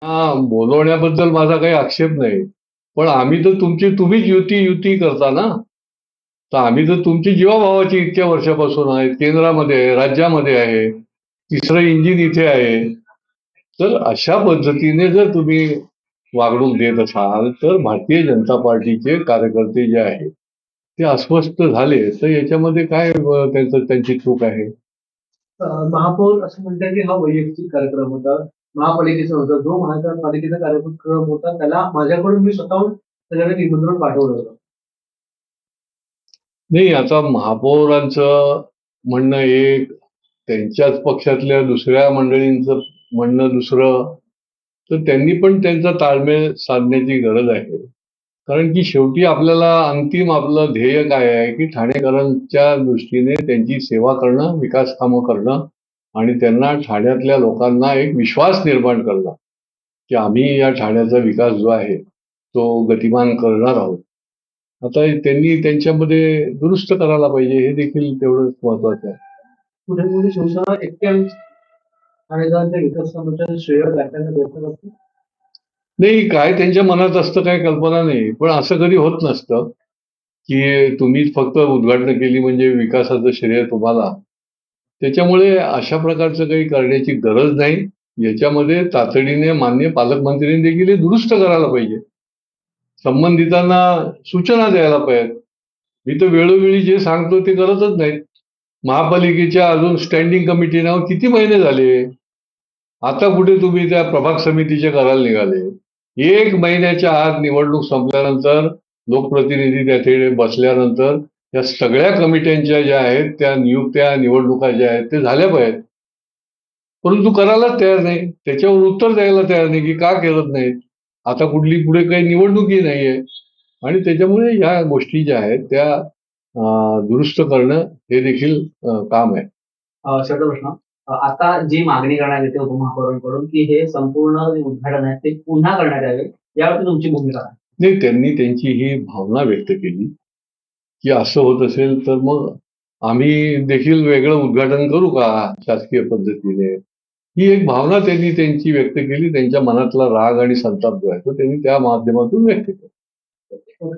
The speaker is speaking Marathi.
हा, बोलवण्याबद्दल माझा काही आक्षेप नाही. पण आम्ही तर तुम्हीच युती युती करता ना. तर आम्ही तर तुमची जीवाभावाची इतक्या वर्षापासून आहे, केंद्रामध्ये आहे, राज्यामध्ये आहे, तिसरं इंजिन इथे आहे. तर अशा पद्धतीने जर तुम्ही वागणूक देत असाल तर भारतीय जनता पार्टीचे कार्यकर्ते जे आहेत ते अस्वस्थ झाले तर याच्यामध्ये काय त्यांची चूक आहे? महापौर असं म्हणतात की हा वैयक्तिक कार्यक्रम होता. महापालिकेचा होता. जो महानगरपालिकेचा कार्यक्रम होता त्याला माझ्याकडून मी स्वतःहून सगळ्यांना निमंत्रण पाठवलं होतं. नाही, आता महापौरांचं म्हणणं एक, त्यांच्याच पक्षातल्या दुसऱ्या मंडळींचं म्हणणं दुसरं. तर त्यांनी पण त्यांचा ताळमेळ साधण्याची गरज आहे. कारण की शेवटी आपल्याला अंतिम आपलं ध्येय काय आहे की ठाणेकरांच्या दृष्टीने त्यांची सेवा करणं, विकास कामं करणं आणि त्यांना ठाण्यातल्या लोकांना एक विश्वास निर्माण करणं की आम्ही या ठाण्याचा विकास जो आहे तो गतिमान करणार आहोत. आता त्यांनी त्यांच्यामध्ये दुरुस्त करायला पाहिजे, हे देखील तेवढंच महत्वाचं आहे. कुठे कुठे शिवसेना एकट्याच ठाणेकरांच्या विकास कामाच्या श्रेय दाखवायचा प्रयत्न करते. नाही, काय त्यांच्या मनात असतं काही कल्पना नाही. पण असं कधी होत नसतं की तुम्हीच फक्त उद्घाटन केली म्हणजे विकासाचं श्रेय तुम्हाला. त्याच्यामुळे अशा प्रकारचं काही करण्याची गरज नाही. याच्यामध्ये तातडीने माननीय पालकमंत्र्यांनी देखील हे दुरुस्त करायला पाहिजे. संबंधितांना सूचना द्यायला पाहिजेत. मी तर वेळोवेळी जे सांगतो ते करतच नाहीत. महापालिकेच्या अजून स्टँडिंग कमिटी नाव किती महिने झाले. आता कुठे तुम्ही त्या प्रभाग समितीचे करायला निघाले. 1 महिन्याच्या आत निवडणूक संपल्यानंतर लोकप्रतिनिधी त्याथे बसल्यानंतर या सगळ्या कमिट्यांच्या ज्या आहेत त्या नियुक्त्या निवडणुका ज्या आहेत ते झाल्या पाहिजेत. परंतु करायलाच तयार नाही. त्याच्यावर उत्तर द्यायला तयार नाही की का करत नाहीत. आता कुठली पुढे काही निवडणुकी नाहीये आणि त्याच्यामुळे या गोष्टी ज्या आहेत त्या दुरुस्त करणं हे देखील काम आहे. शेवटचा प्रश्न. आता जी मागणी करण्यात येते उपमहापौरांकडून की हे संपूर्ण जे उद्घाटन आहे ते पुन्हा करण्यात यावे, यावरती तुमची भूमिका काय? नाही, त्यांनी त्यांची ही भावना व्यक्त केली की असं होत असेल तर मग आम्ही देखील वेगळं उद्घाटन करू का शासकीय पद्धतीने. ही एक भावना त्यांनी त्यांची व्यक्त केली. त्यांच्या मनातला राग आणि संताप जो आहे तो त्यांनी त्या माध्यमातून व्यक्त केला.